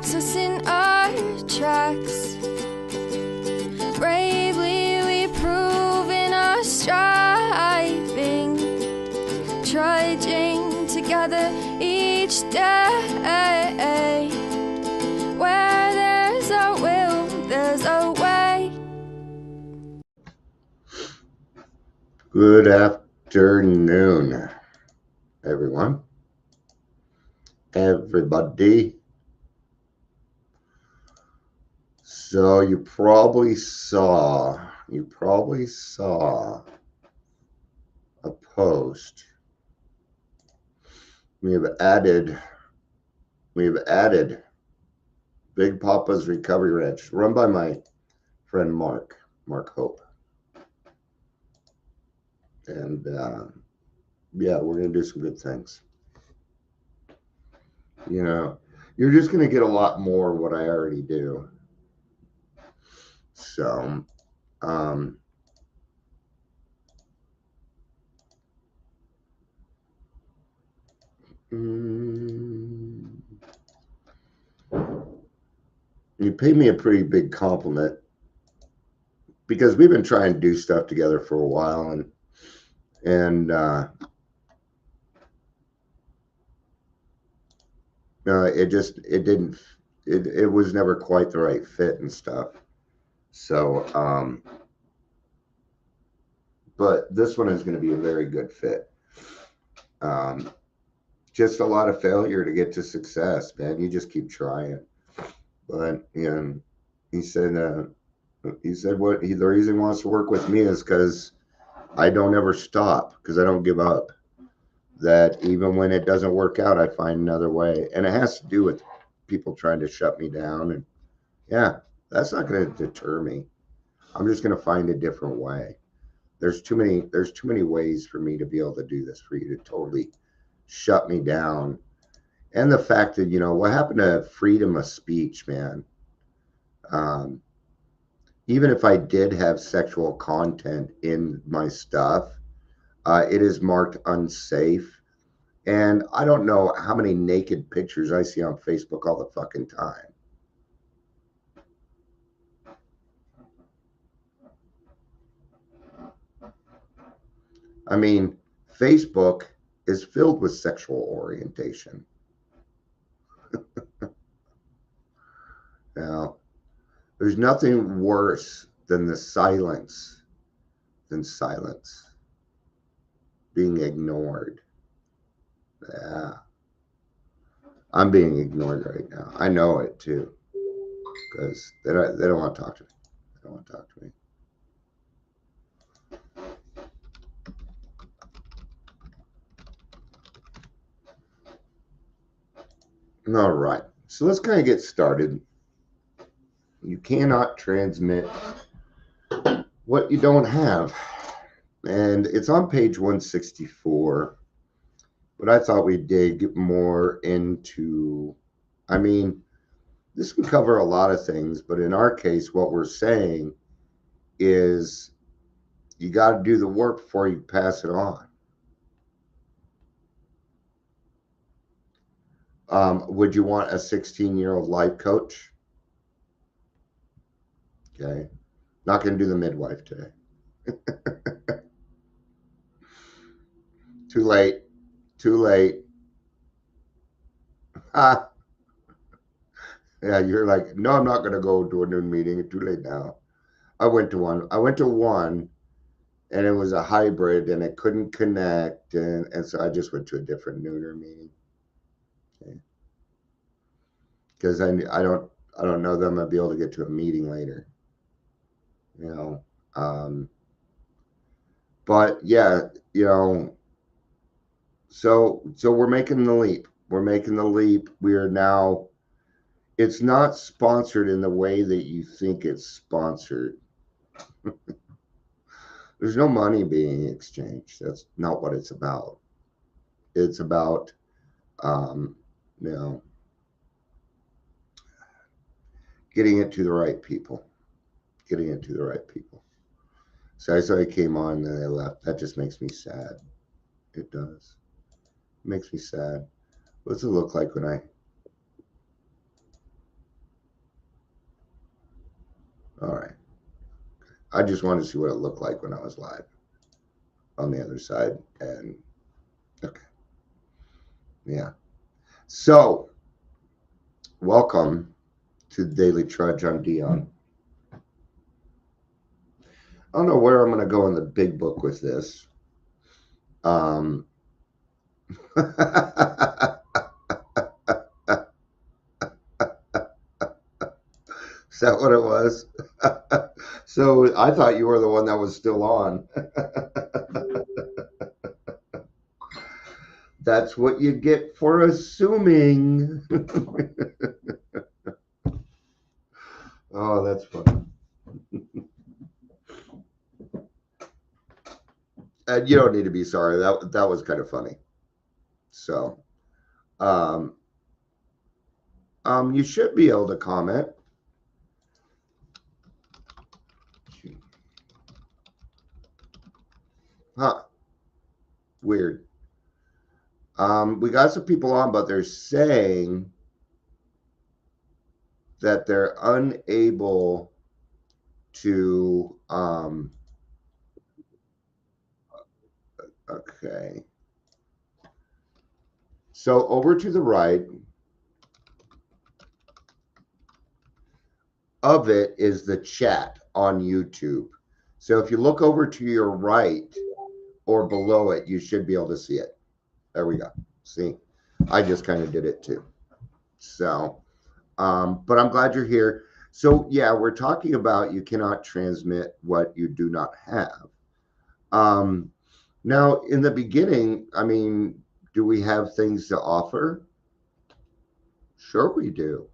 stops us in our tracks. Bravely we prove in our striving, trudging together each day. Where there's a will, there's a way. Good afternoon, everyone. Everybody. So you probably saw a post. We have added Big Papa's Recovery Ranch, run by my friend Mark Hope. And yeah, we're gonna do some good things. You know, you're just gonna get a lot more of what I already do. So you paid me a pretty big compliment because we've been trying to do stuff together for a while, and it was never quite the right fit and stuff. So but this one is going to be a very good fit. Just a lot of failure to get to success, man. You just keep trying. But he said the reason he wants to work with me is because I don't ever stop, because I don't give up. That even when it doesn't work out, I find another way. And it has to do with people trying to shut me down. And yeah, that's not going to deter me. I'm just going to find a different way. There's too many ways for me to be able to do this, for you to totally shut me down. And the fact that, what happened to freedom of speech, man? Even if I did have sexual content in my stuff, it is marked unsafe. And I don't know how many naked pictures I see on Facebook all the fucking time. I mean, Facebook is filled with sexual orientation. Now, there's nothing worse than silence, being ignored. Yeah. I'm being ignored right now. I know it too, because they don't want to talk to me. They don't want to talk to me. All right. So let's kind of get started. You cannot transmit what you don't have. And it's on page 164. But I thought we'd dig more into, this can cover a lot of things, but in our case, what we're saying is you got to do the work before you pass it on. Would you want a 16-year-old life coach? Okay. Not going to do the midwife today. Too late. Ah. Yeah, you're like, no, I'm not going to go to a noon meeting. It's too late now. I went to one, and it was a hybrid, and it couldn't connect, and so I just went to a different nooner meeting. Okay. Because I don't know that I'm gonna be able to get to a meeting later. But yeah, so we're making the leap. We are now. It's not sponsored in the way that you think it's sponsored. There's no money being exchanged. That's not what it's about. It's about, getting it to the right people. So I saw he came on and they left. That just makes me sad. It does. It makes me sad. What's it look like when I All right. I just wanted to see what it looked like when I was live on the other side. And okay. Yeah. So, welcome to Daily Trudge. I'm Dion. I don't know where I'm going to go in the big book with this. Is that what it was? So I thought you were the one that was still on. That's what you get for assuming. Oh, that's funny. And you don't need to be sorry. That was kind of funny. So, um, you should be able to comment. Huh? Weird. We got some people on, but they're saying that they're unable to. Okay. So over to the right of it is the chat on YouTube. So if you look over to your right or below it, you should be able to see it. There we go. See, I just kind of did it too. So, but I'm glad you're here. So yeah, we're talking about you cannot transmit what you do not have. Now, in the beginning, I mean, do we have things to offer? Sure, we do.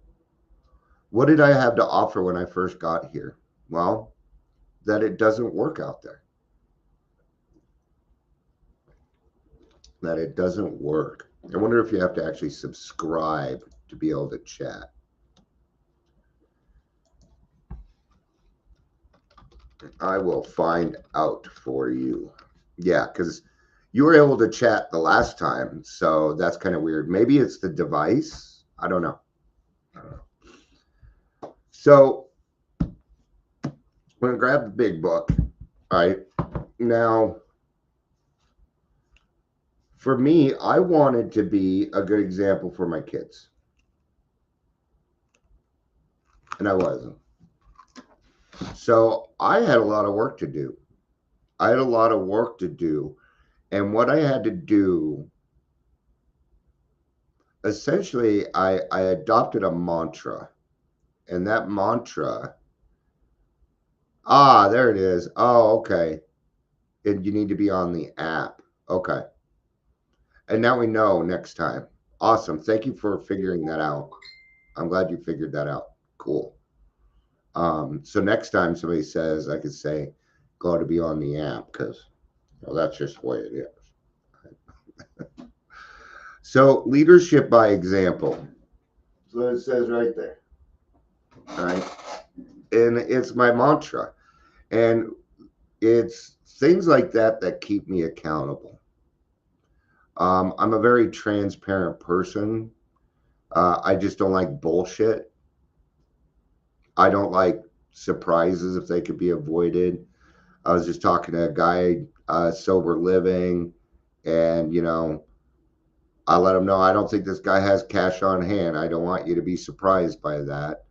What did I have to offer when I first got here? Well, that it doesn't work out there. That it doesn't work. I wonder if you have to actually subscribe to be able to chat. I will find out for you. Yeah, because you were able to chat the last time, so that's kind of weird. Maybe it's the device. I don't know. So I'm going to grab the big book. All right. Now, for me, I wanted to be a good example for my kids. And I wasn't. So I had a lot of work to do. And what I had to do, essentially, I adopted a mantra. And that mantra, there it is. Oh, okay. And you need to be on the app. Okay. And now we know next time. Awesome. Thank you for figuring that out. I'm glad you figured that out. Cool. So next time somebody says, I could say, go to be on the app because that's just the way it is. So leadership by example. So it says right there. All right. And it's my mantra. And it's things like that that keep me accountable. I'm a very transparent person. I just don't like bullshit. I don't like surprises if they could be avoided. I was just talking to a guy, sober living, and I let him know I don't think this guy has cash on hand. I don't want you to be surprised by that,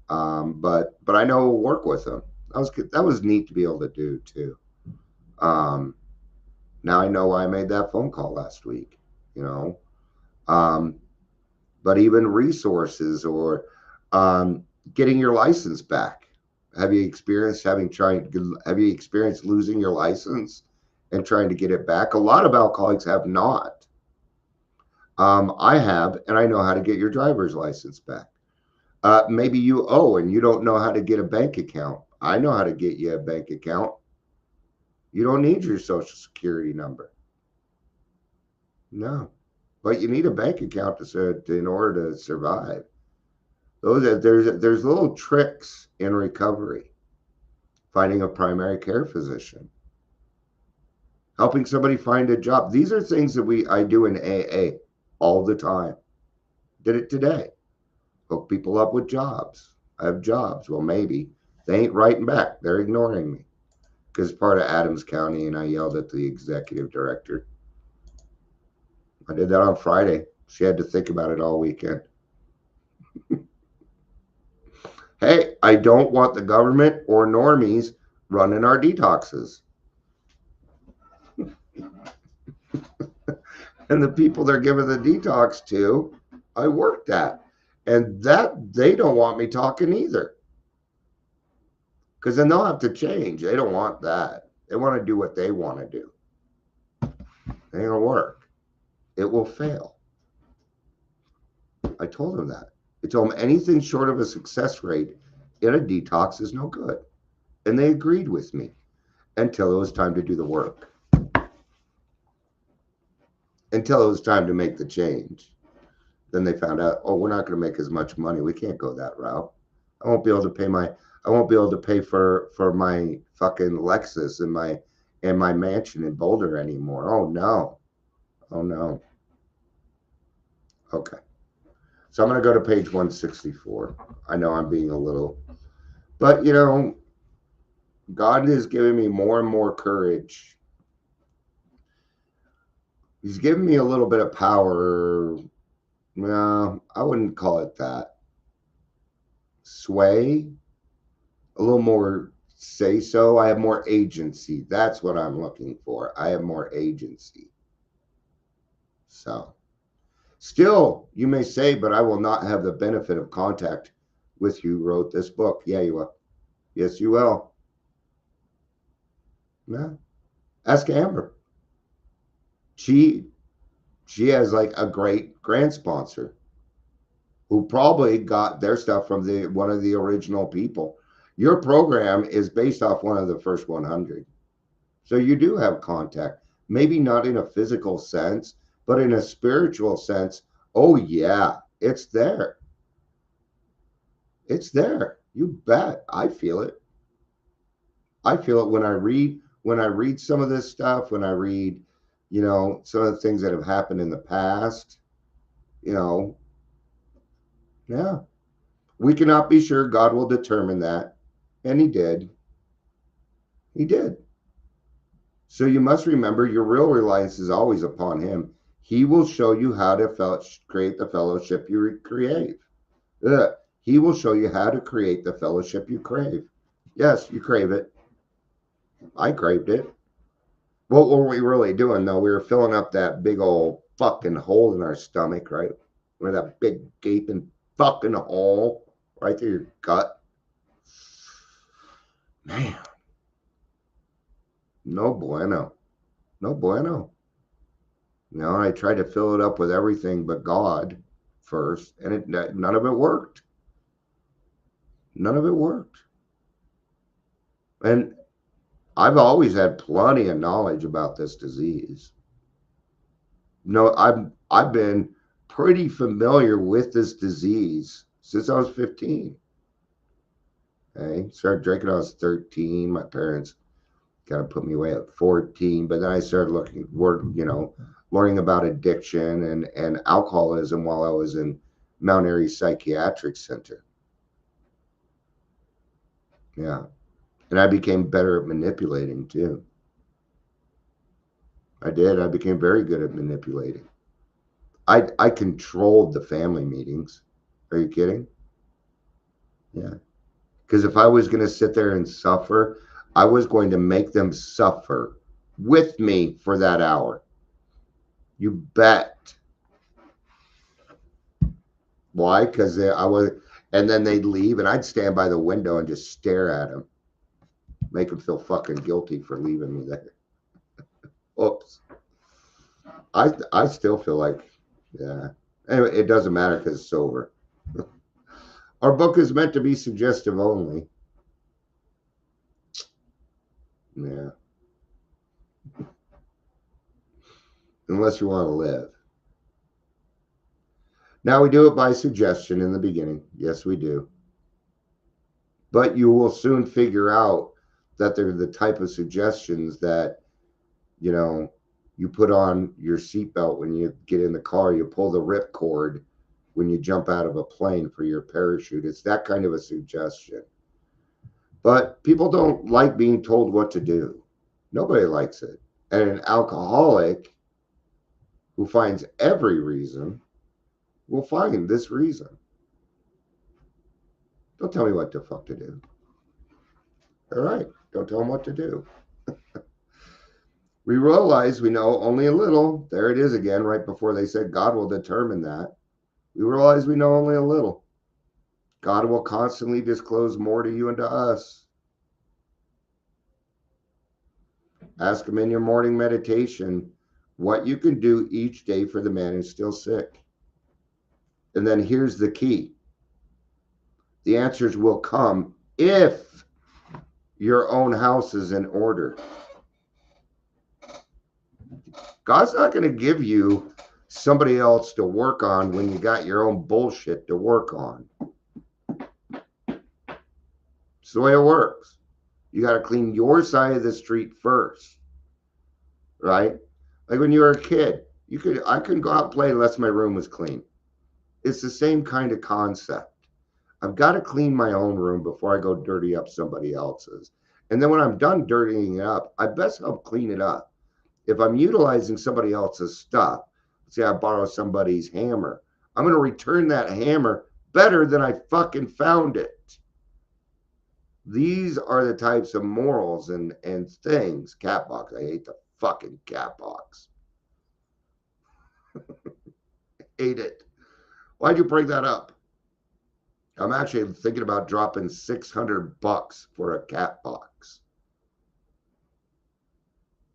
but I know we'll work with him. That was neat to be able to do too. Now I know why I made that phone call last week, but even resources or getting your license back. Have you experienced losing your license and trying to get it back? A lot of alcoholics have not. I have, and I know how to get your driver's license back. Maybe you owe and you don't know how to get a bank account. I know how to get you a bank account. You don't need your social security number. No, but you need a bank account in order to survive. There's little tricks in recovery. Finding a primary care physician, helping somebody find a job. These are things that I do in AA all the time. Did it today. Hook people up with jobs. I have jobs. Well, maybe. They ain't writing back. They're ignoring me. Because part of Adams County, and I yelled at the executive director. I did that on Friday. She had to think about it all weekend. Hey, I don't want the government or normies running our detoxes. And the people they're giving the detox to, I worked at. And that they don't want me talking either. Because then they'll have to change. They don't want that. They want to do what they want to do. It ain't going to work. It will fail. I told them that. I told them anything short of a success rate in a detox is no good. And they agreed with me until it was time to do the work. Until it was time to make the change. Then they found out, oh, we're not going to make as much money. We can't go that route. I won't be able to pay for my fucking Lexus and my mansion in Boulder anymore. Oh no. Oh no. Okay. So I'm going to go to page 164. I know I'm being a little, but you know, God is giving me more and more courage. He's giving me a little bit of power. No, I wouldn't call it that. Sway, a little more say so. I have more agency. That's what I'm looking for. I have more agency. So, still, you may say, but I will not have the benefit of contact with you who wrote this book. Yeah, you will. Yes, you will. Yeah. Ask Amber. She has like a great grant sponsor who probably got their stuff from one of the original people. Your program is based off one of the first 100. So you do have contact, maybe not in a physical sense, but in a spiritual sense. Oh yeah, it's there. It's there. You bet. I feel it. I feel it when I read some of this stuff, when I read, you know, some of the things that have happened in the past, you know. Yeah. We cannot be sure. God will determine that. And he did. He did. So you must remember your real reliance is always upon him. He will show you how to create the fellowship you crave. He will show you how to create the fellowship you crave. Yes, you crave it. I craved it. What were we really doing, though? We were filling up that big old fucking hole in our stomach, right? Where that big gaping fucking hole right through your gut. Man. No bueno. No bueno. You know, I tried to fill it up with everything but God first, and none of it worked. None of it worked. And I've always had plenty of knowledge about this disease. No, I've been pretty familiar with this disease since I was 15. Okay, started drinking when I was 13. My parents kind of put me away at 14, but then I started learning about addiction and alcoholism while I was in Mount Airy Psychiatric Center. Yeah. And I became better at manipulating too. I did. I became very good at manipulating. I controlled the family meetings. Are you kidding? Yeah. Because if I was going to sit there and suffer, I was going to make them suffer with me for that hour. You bet. Why? Because and then they'd leave, and I'd stand by the window and just stare at them, make them feel fucking guilty for leaving me there. Oops. I still feel like, yeah. Anyway, it doesn't matter because it's sober. Our book is meant to be suggestive only. Yeah. Unless you want to live. Now we do it by suggestion in the beginning. Yes, we do. But you will soon figure out that they're the type of suggestions that, you know, you put on your seatbelt when you get in the car, you pull the rip cord, when you jump out of a plane for your parachute. It's that kind of a suggestion. But people don't like being told what to do. Nobody likes it. And an alcoholic who finds every reason will find this reason. Don't tell me what the fuck to do. All right, don't tell them what to do. We realize we know only a little. There it is again, right before they said God will determine that. We realize we know only a little. God will constantly disclose more to you and to us. Ask him in your morning meditation what you can do each day for the man who's still sick. And then here's the key. The answers will come if your own house is in order. God's not going to give you somebody else to work on when you got your own bullshit to work on. It's the way it works. You got to clean your side of the street first, right? Like when you were a kid, I couldn't go out and play unless my room was clean. It's the same kind of concept. I've got to clean my own room before I go dirty up somebody else's. And then when I'm done dirtying it up, I best help clean it up. If I'm utilizing somebody else's stuff, say I borrow somebody's hammer, I'm going to return that hammer better than I fucking found it. These are the types of morals and things. Cat box. I hate the fucking cat box. Hate it. Why'd you bring that up? I'm actually thinking about dropping $600 for a cat box.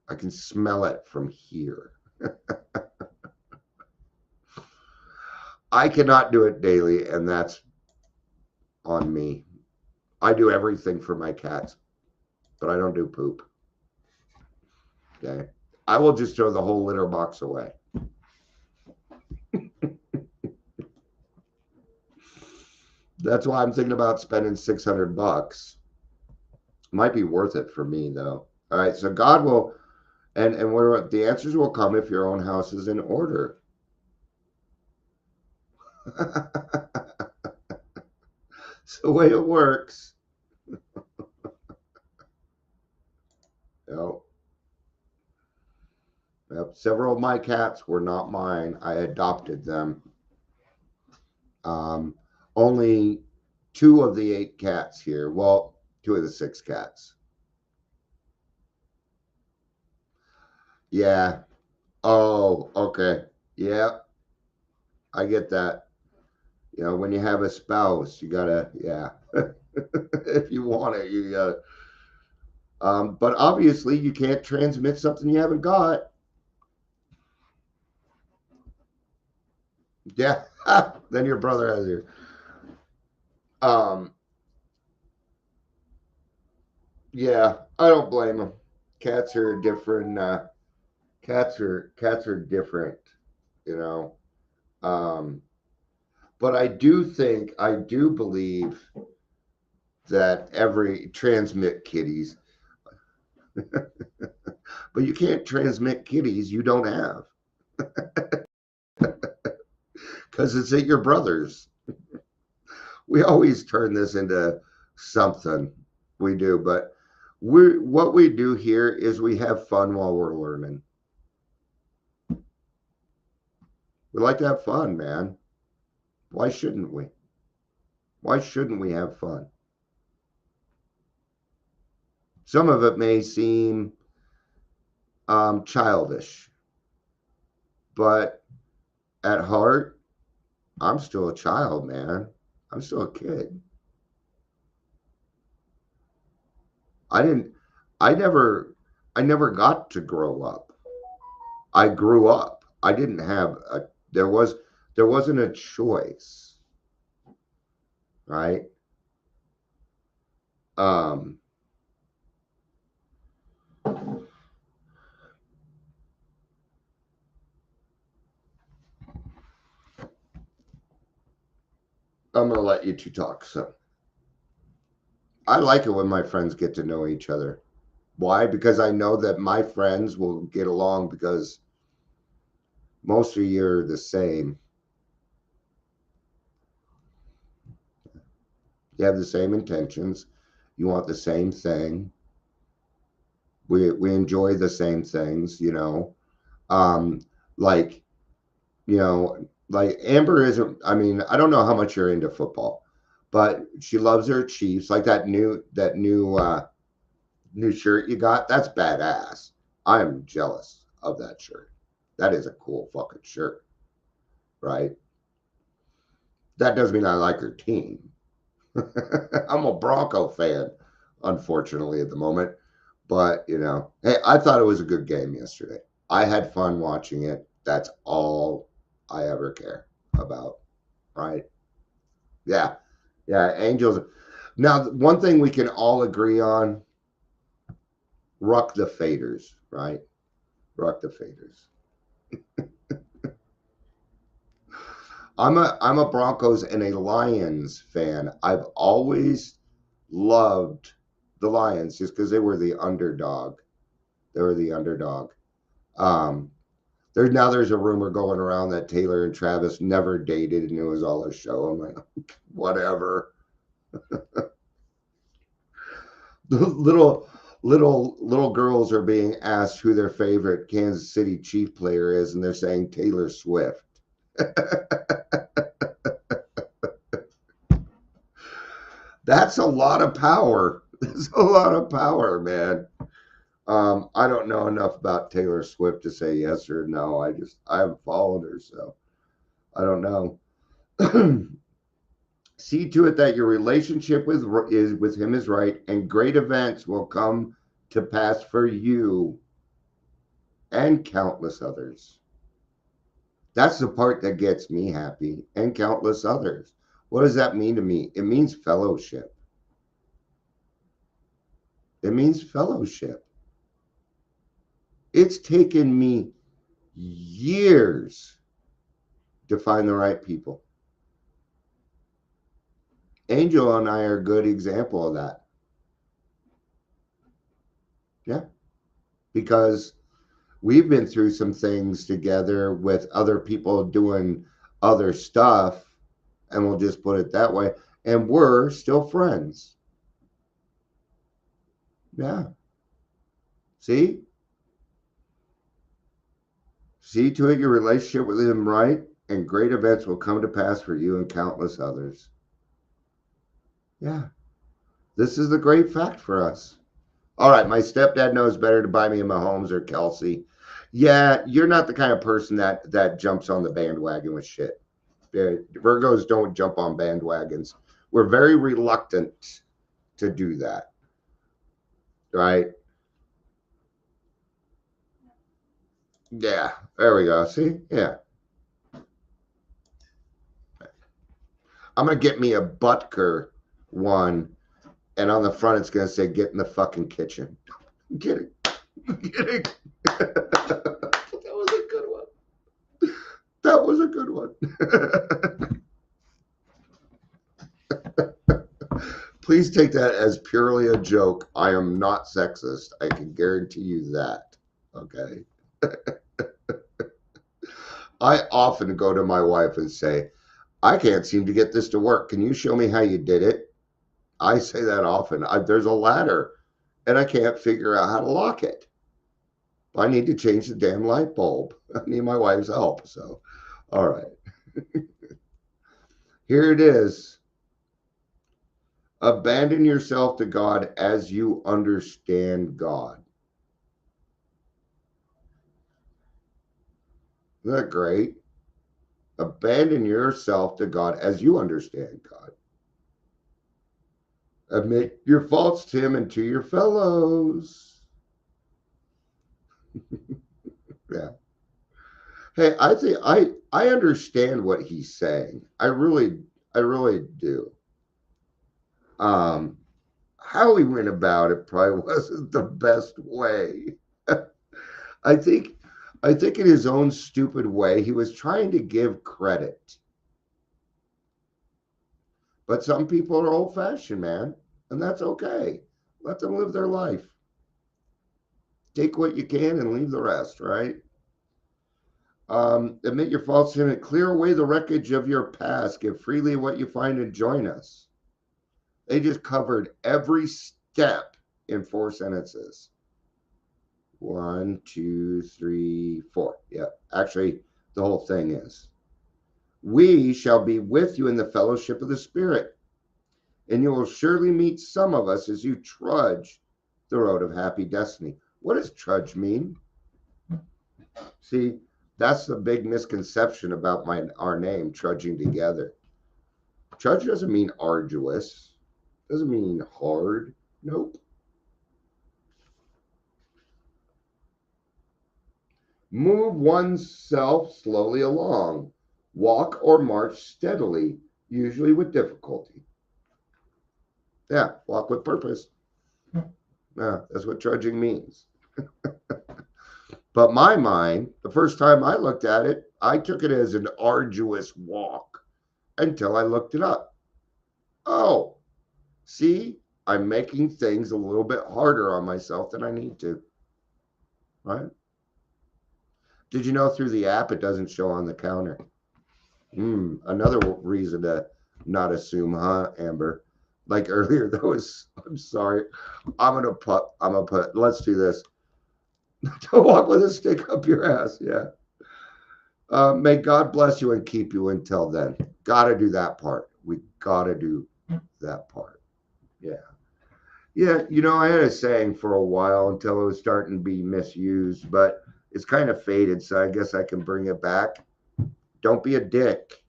I can smell it from here. I cannot do it daily, and that's on me. I do everything for my cats, but I don't do poop. Okay? I will just throw the whole litter box away. That's why I'm thinking about spending $600. Might be worth it for me, though. All right, so God will, and the answers will come if your own house is in order. It's the way it works. Yep. Several of my cats were not mine. I adopted them. Only 2 of the 8 cats here. Well, 2 of the 6 cats. Yeah. Oh, okay. Yeah. I get that. You know, when you have a spouse, you gotta, yeah. If you want it, you gotta. But obviously, you can't transmit something you haven't got. Yeah. Then your brother has your. Yeah, I don't blame them. Cats are different. Cats are different, you know. But I do believe that every transmit kitties, but you can't transmit kitties you don't have, because it's at your brother's. We always turn this into something. We do, but what we do here is we have fun while we're learning. We like to have fun, man. Why shouldn't we? Why shouldn't we have fun? Some of it may seem childish, but at heart, I'm still a child, man. I'm still a kid. I never got to grow up. I grew up. I didn't have there wasn't a choice, right? I'm gonna let you two talk. So I like it when my friends get to know each other. Why? Because I know that my friends will get along because most of you are the same. You have the same intentions. You want the same thing. We enjoy the same things, you know. Um, like, you know, like Amber isn't, I mean, I don't know how much you're into football, but she loves her Chiefs. Like that new shirt you got, that's badass. I'm jealous of that shirt. That is a cool fucking shirt, right? That doesn't mean I like her team. I'm a Bronco fan, unfortunately, at the moment. But, you know, hey, I thought it was a good game yesterday. I had fun watching it. That's all I ever care about, right? Yeah. Yeah. Angels. Now, one thing we can all agree on, ruck the faders, right? Ruck the faders. I'm a Broncos and a Lions fan. I've always loved the Lions just because they were the underdog. They were the underdog. Um, there's a rumor going around that Taylor and Travis never dated and it was all a show. I'm like, whatever. The little girls are being asked who their favorite Kansas City Chief player is, and they're saying Taylor Swift. That's a lot of power. That's a lot of power, man. I don't know enough about Taylor Swift to say yes or no. I haven't followed her, so I don't know. See to it that your relationship with him is right, and great events will come to pass for you and countless others. That's the part that gets me happy, and countless others. What does that mean to me? It means fellowship. It means fellowship. It's taken me years to find the right people. Angel and I are a good example of that. Yeah. Because we've been through some things together with other people doing other stuff, and we'll just put it that way. And we're still friends. Yeah. See? See to it your relationship with him right, and great events will come to pass for you and countless others. Yeah. This is the great fact for us. All right, my stepdad knows better to buy me a Mahomes or Kelsey. Yeah, you're not the kind of person that jumps on the bandwagon with shit. Virgos don't jump on bandwagons. We're very reluctant to do that, right? Yeah, there we go. See, yeah, I'm gonna get me a Butker one, and on the front it's gonna say "Get in the fucking kitchen." I'm kidding. I'm kidding. That was a good one. That was a good one. Please take that as purely a joke. I am not sexist. I can guarantee you that. Okay. I often go to my wife and say, I can't seem to get this to work. Can you show me how you did it? I say that often. There's a ladder and I can't figure out how to lock it. I need to change the damn light bulb. I need my wife's help. So, all right. Here it is. Abandon yourself to God as you understand God. Isn't that great? Abandon yourself to God as you understand God. Admit your faults to him and to your fellows. Yeah. Hey, I think I understand what he's saying. I really do. Um, how he went about it probably wasn't the best way. I think I think in his own stupid way, he was trying to give credit. But some people are old fashioned, man, and that's okay. Let them live their life. Take what you can and leave the rest, right? Admit your faults to him and clear away the wreckage of your past. Give freely what you find and join us. They just covered every step in 4 sentences. 1, 2, 3, 4. Yep. Actually, the whole thing is, we shall be with you in the fellowship of the Spirit, and you will surely meet some of us as you trudge the road of happy destiny. What does trudge mean? See, that's the big misconception about our name, Trudging Together. Trudge doesn't mean arduous, doesn't mean hard. Nope. Move oneself slowly along. Walk or march steadily, usually with difficulty. Yeah, walk with purpose. Yeah, that's what trudging means. But my mind, the first time I looked at it, I took it as an arduous walk until I looked it up. Oh, see, I'm making things a little bit harder on myself than I need to. Right? Did you know through the app it doesn't show on the counter? Another reason to not assume, huh, Amber? Like earlier, I'm sorry. I'm gonna put, let's do this. Don't walk with a stick up your ass. Yeah. May God bless you and keep you until then. Gotta do that part. We gotta do that part. Yeah. Yeah, I had a saying for a while until it was starting to be misused, but it's kind of faded, so I guess I can bring it back. Don't be a dick.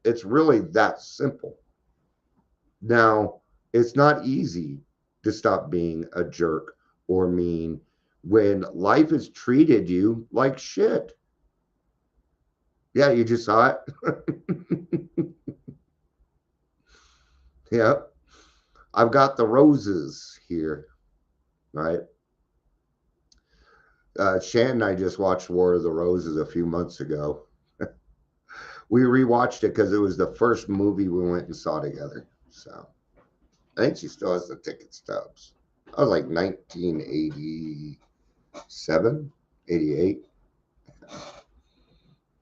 It's really that simple. Now, it's not easy to stop being a jerk or mean when life has treated you like shit. Yeah, you just saw it. Yep. I've got the roses here, right? Shan and I just watched War of the Roses a few months ago. We rewatched it because it was the first movie we went and saw together. So I think she still has the ticket stubs. I was like 1987, 88.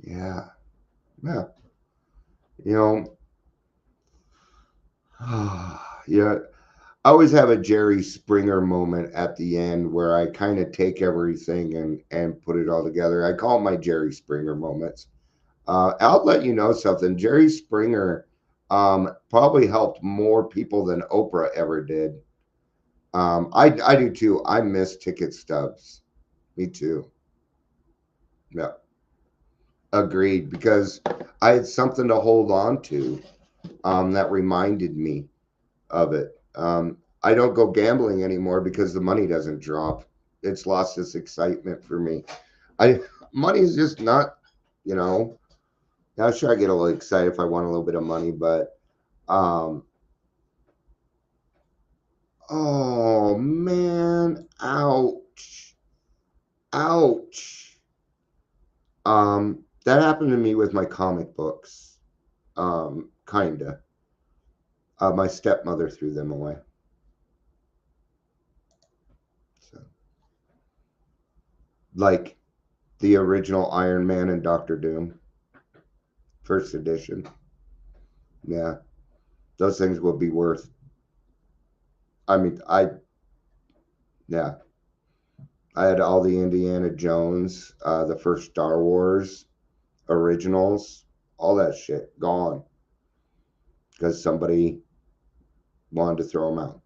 Yeah. Yeah. You know, yeah. I always have a Jerry Springer moment at the end where I kind of take everything and put it all together. I call it my Jerry Springer moments. I'll let you know something. Jerry Springer probably helped more people than Oprah ever did. I do too. I miss ticket stubs. Me too. Yeah, agreed. Because I had something to hold on to that reminded me of it. I don't go gambling anymore because the money doesn't drop. It's lost its excitement for me. Money is just not, you know. Now, sure, I get a little excited if I want a little bit of money, but oh man, ouch, ouch. That happened to me with my comic books. Kinda. My stepmother threw them away. So, like the original Iron Man and Doctor Doom, first edition. Yeah, those things will be worth. I mean, yeah, I had all the Indiana Jones, the first Star Wars originals, all that shit gone because somebody wanted to throw them out.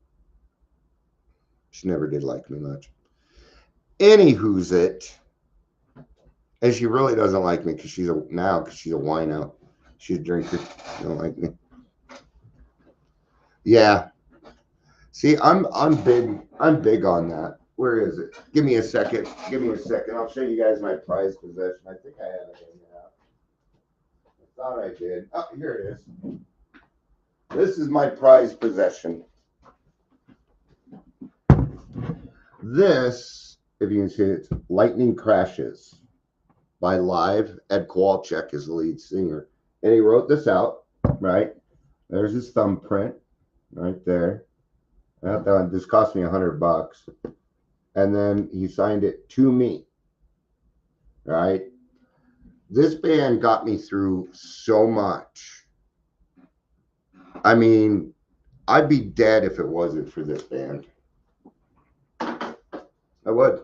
She never did like me much. Anywho's it, and she really doesn't like me because she's a wino. She's a drinker. She don't like me. Yeah. See, I'm big on that. Where is it? Give me a second. Give me a second. I'll show you guys my prized possession. I think I have it in here. I thought I did. Oh, here it is. This is my prized possession. This, if you can see it, Lightning Crashes by Live. Ed Kowalczyk is the lead singer. And he wrote this out, right? There's his thumbprint right there. That one, this cost me $100. And then he signed it to me, right? This band got me through so much. I mean, I'd be dead if it wasn't for this band. I would.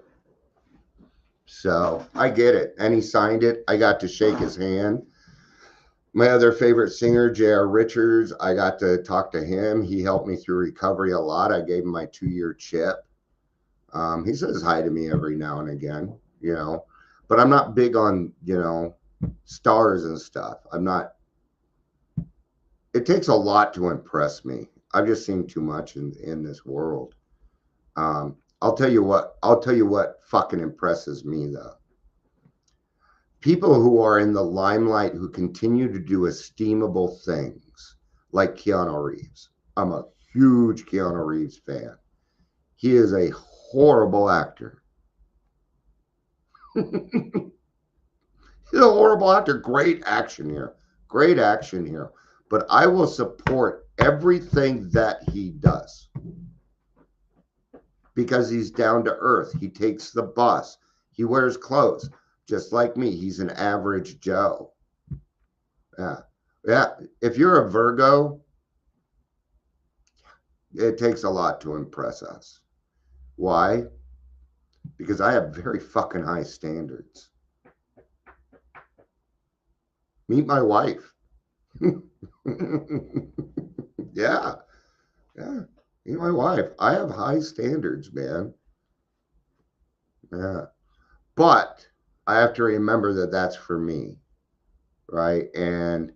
So I get it. And he signed it. I got to shake his hand. My other favorite singer, J.R. Richards, I got to talk to him. He helped me through recovery a lot. I gave him my 2-year chip. He says hi to me every now and again, you know, but I'm not big on, you know, stars and stuff. I'm not. It takes a lot to impress me. I've just seen too much in this world. I'll tell you what fucking impresses me though. People who are in the limelight who continue to do esteemable things like Keanu Reeves. I'm a huge Keanu Reeves fan. He is a horrible actor. He's a horrible actor. Great action hero. Great action hero. But I will support everything that he does because he's down to earth. He takes the bus. He wears clothes. Just like me, he's an average Joe. Yeah. Yeah. If you're a Virgo, it takes a lot to impress us. Why? Because I have very fucking high standards. Meet my wife. Yeah. Yeah. Meet my wife. I have high standards, man. Yeah. But I have to remember that that's for me. Right. And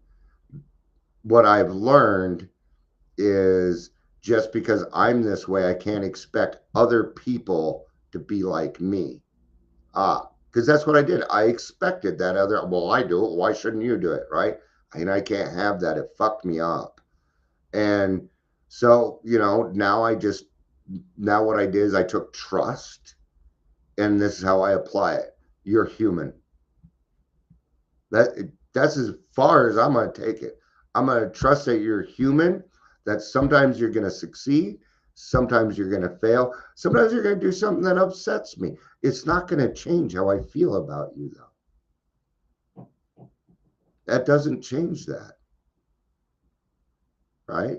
what I've learned is just because I'm this way, I can't expect other people to be like me. Because that's what I did. I expected that other, well, I do it. Why shouldn't you do it? Right. And I can't have that. It fucked me up. And so, you know, now what I did is I took trust and this is how I apply it. You're human. That's as far as I'm going to take it. I'm going to trust that you're human, that sometimes you're going to succeed, sometimes you're going to fail, sometimes you're going to do something that upsets me. It's not going to change how I feel about you, though. That doesn't change that. Right?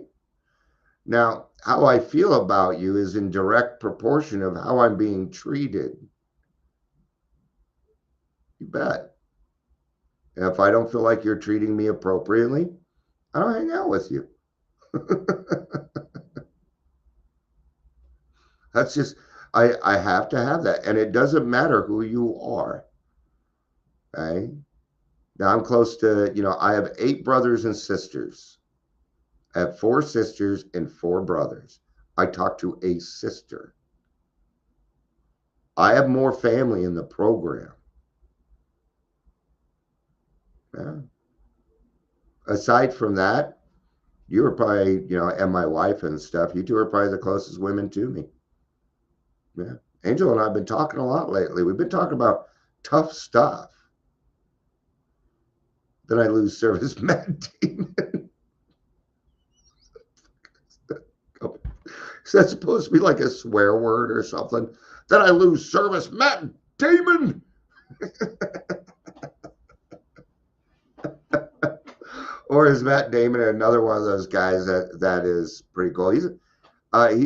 Now, how I feel about you is in direct proportion of how I'm being treated. You bet. And if I don't feel like you're treating me appropriately, I don't hang out with you. That's just, I have to have that. And it doesn't matter who you are. Okay. Now I'm close to, you know, I have 8 brothers and sisters. I have 4 sisters and 4 brothers. I talk to a sister. I have more family in the program. Yeah. Aside from that, you were probably, you know, and my wife and stuff, you two are probably the closest women to me. Yeah. Angel and I have been talking a lot lately. We've been talking about tough stuff. Then I lose service. Matt Damon. Is that supposed to be like a swear word or something? Then I lose service. Matt Damon. Or is Matt Damon another one of those guys that is pretty cool? He's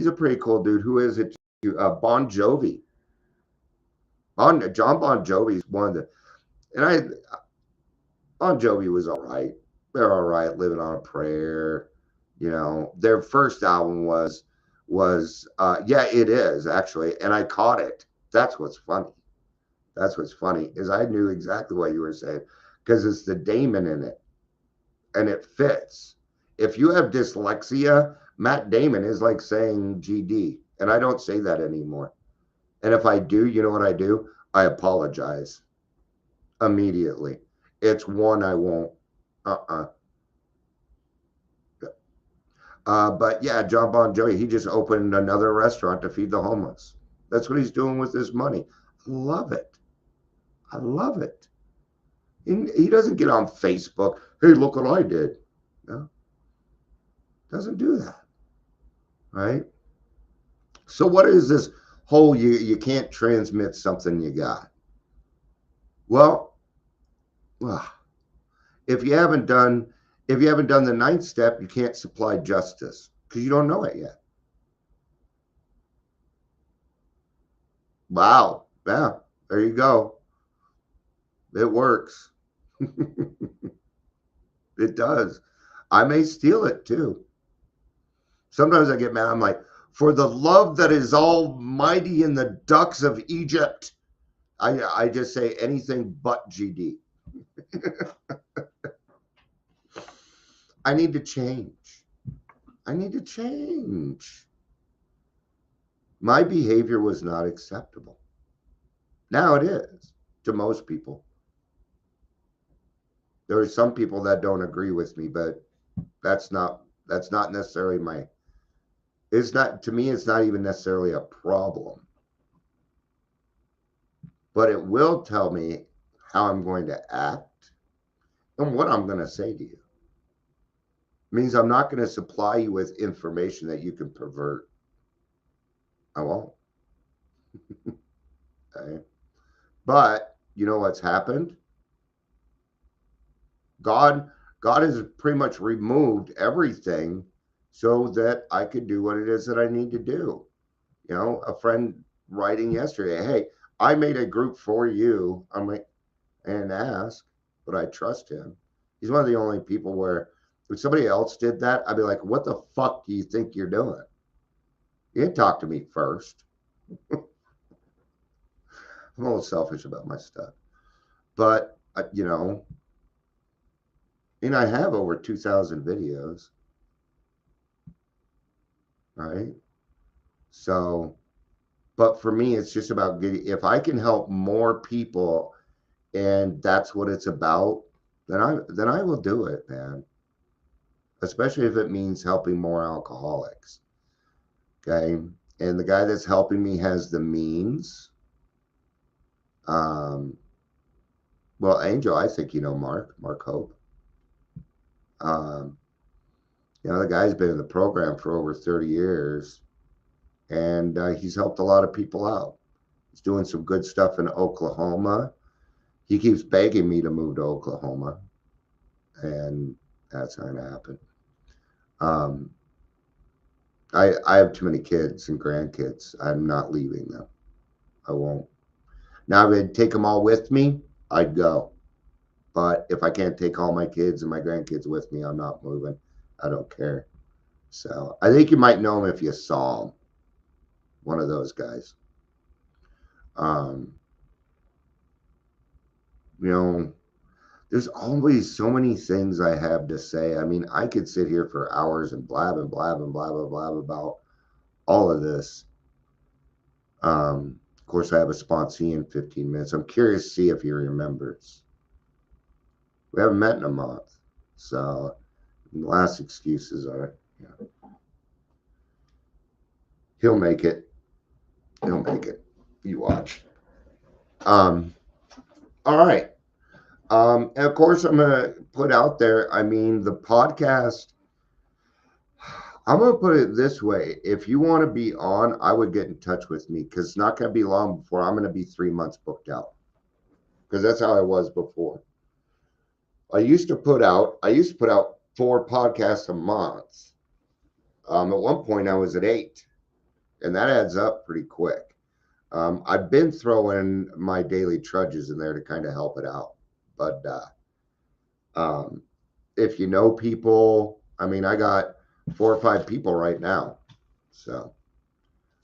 a pretty cool dude. Who is it? Bon Jovi. John Bon Jovi is one of the, and Bon Jovi was all right. They're all right. Living on a Prayer. You know, their first album was yeah, it is actually, and I caught it. That's what's funny. That's what's funny is I knew exactly what you were saying because it's the Damon in it, and it fits. If you have dyslexia, Matt Damon is like saying GD, and I don't say that anymore. And if I do, you know what I do? I apologize immediately. It's one I won't. But yeah, John Bon Jovi, he just opened another restaurant to feed the homeless. That's what he's doing with his money. I love it. I love it. He doesn't get on Facebook, hey, look what I did. No, doesn't do that. Right? So what is this whole you can't transmit something you got? Well, if you haven't done the 9th step, you can't supply justice. because you don't know it yet. Wow. Yeah, there you go. It works. It does. I may steal it too. Sometimes I get mad. I'm like, for the love that is almighty in the ducks of Egypt. I just say anything but GD. I need to change. I need to change. My behavior was not acceptable. Now it is to most people. There are some people that don't agree with me, but that's not necessarily my, it's not, to me, it's not even necessarily a problem. But it will tell me how I'm going to act and what I'm going to say to you. It means I'm not going to supply you with information that you can pervert. I won't. Okay. But you know what's happened? God has pretty much removed everything so that I could do what it is that I need to do. You know, a friend writing yesterday, hey, I made a group for you. I'm like, and ask, but I trust him. He's one of the only people where if somebody else did that, I'd be like, what the fuck do you think you're doing? You didn't talk to me first. I'm a little selfish about my stuff. But, you know, and I have over 2,000 videos, right? So, but for me, it's just about getting, if I can help more people and that's what it's about, then I will do it, man. Especially if it means helping more alcoholics. Okay. And the guy that's helping me has the means. Well, Angel, I think you know Mark Hope. You know, the guy's been in the program for over 30 years and he's helped a lot of people out. He's doing some good stuff in Oklahoma. He keeps begging me to move to Oklahoma, and that's not going to happen. I have too many kids and grandkids. I'm not leaving them. I won't. Now, if I'd take them all with me, I'd go. But if I can't take all my kids and my grandkids with me, I'm not moving. I don't care. So I think you might know him if you saw him. One of those guys. You know, there's always so many things I have to say. I mean, I could sit here for hours and blab and blab and blab and blab about all of this. Of course, I have a sponsee in 15 minutes. I'm curious to see if he remembers. We haven't met in a month. So the last excuses are, you know, he'll make it. He'll make it. You watch. All right. And of course, I'm going to put out there, I mean, the podcast, I'm going to put it this way. If you want to be on, I would get in touch with me because it's not going to be long before I'm going to be 3 months booked out because that's how I was before. I used to put out 4 podcasts a month. At one point, I was at 8, and that adds up pretty quick. I've been throwing my daily trudges in there to kind of help it out. But if you know people, I mean, I got 4 or 5 people right now. So,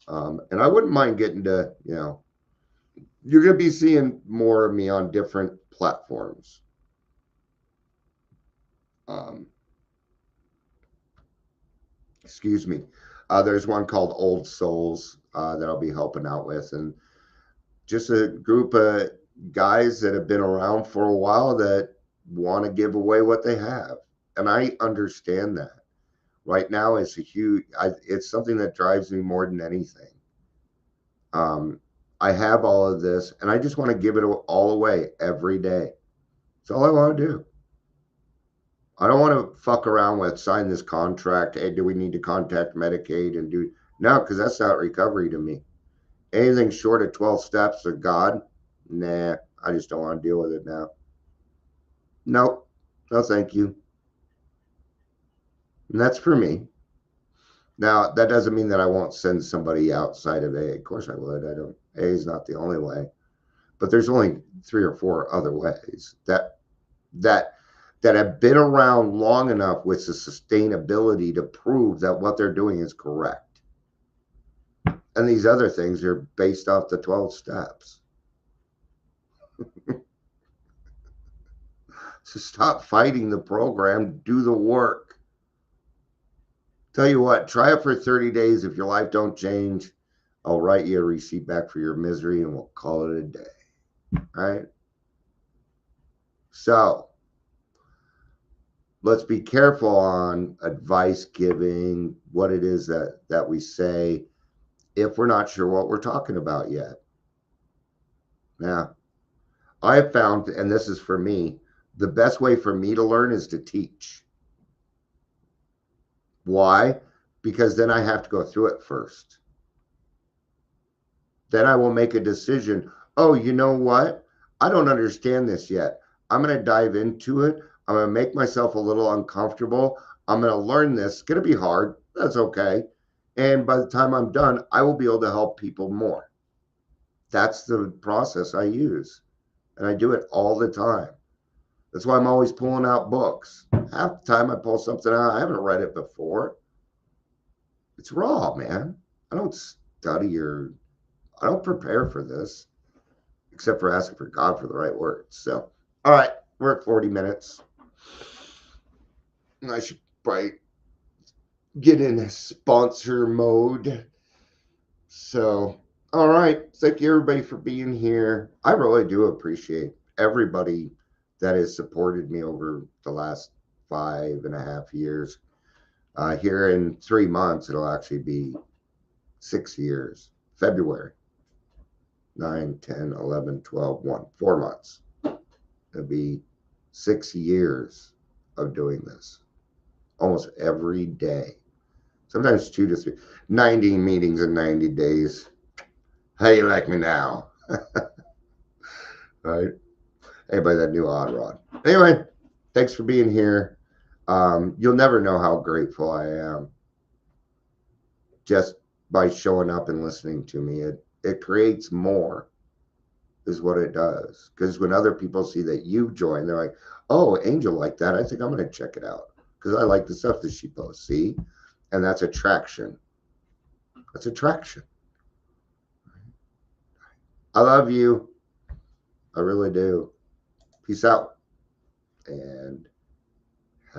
and I wouldn't mind getting to, you know, you're going to be seeing more of me on different platforms. Excuse me. There's one called Old Souls that I'll be helping out with, and just a group of guys that have been around for a while that want to give away what they have. And I understand that. Right now, it's it's something that drives me more than anything. I have all of this, and I just want to give it all away every day. That's all I want to do. I don't want to fuck around with sign this contract. Hey, do we need to contact Medicaid and do no? Because that's not recovery to me. Anything short of 12 steps of God, nah. I just don't want to deal with it now. Nope. No, thank you. And that's for me. Now, that doesn't mean that I won't send somebody outside of AA. Of course I would. AA is not the only way. But there's only 3 or 4 other ways that have been around long enough with the sustainability to prove that what they're doing is correct. And these other things are based off the 12 steps. So stop fighting the program, do the work. Tell you what, try it for 30 days. If your life don't change, I'll write you a receipt back for your misery and we'll call it a day. All right? So let's be careful on advice giving, what it is that we say, if we're not sure what we're talking about yet. Now, I have found, and this is for me, the best way for me to learn is to teach. Why? Because then I have to go through it first. Then I will make a decision. Oh, you know what? I don't understand this yet. I'm going to dive into it. I'm going to make myself a little uncomfortable. I'm going to learn this. It's going to be hard. That's okay. And by the time I'm done, I will be able to help people more. That's the process I use. And I do it all the time. That's why I'm always pulling out books. Half the time I pull something out, I haven't read it before. It's raw, man. I don't study or I don't prepare for this, except for asking for God for the right words. So, all right, we're at 40 minutes. I should probably get in sponsor mode. So, all right. Thank you, everybody, for being here. I really do appreciate everybody that has supported me over the last 5.5 years. Here in 3 months, it'll actually be 6 years. February 9, 10, 11, 12, 1, 4 months. It'll be 6 years of doing this almost every day. Sometimes 2 to 3, 90 meetings in 90 days. How you like me now? Right? Hey, by that new odd rod. Anyway, thanks for being here. You'll never know how grateful I am just by showing up and listening to me. It creates more is what it does. Because when other people see that you've joined, they're like, oh, Angel like that. I think I'm going to check it out because I like the stuff that she posts. See? And that's attraction. That's attraction. I love you. I really do. Peace out. And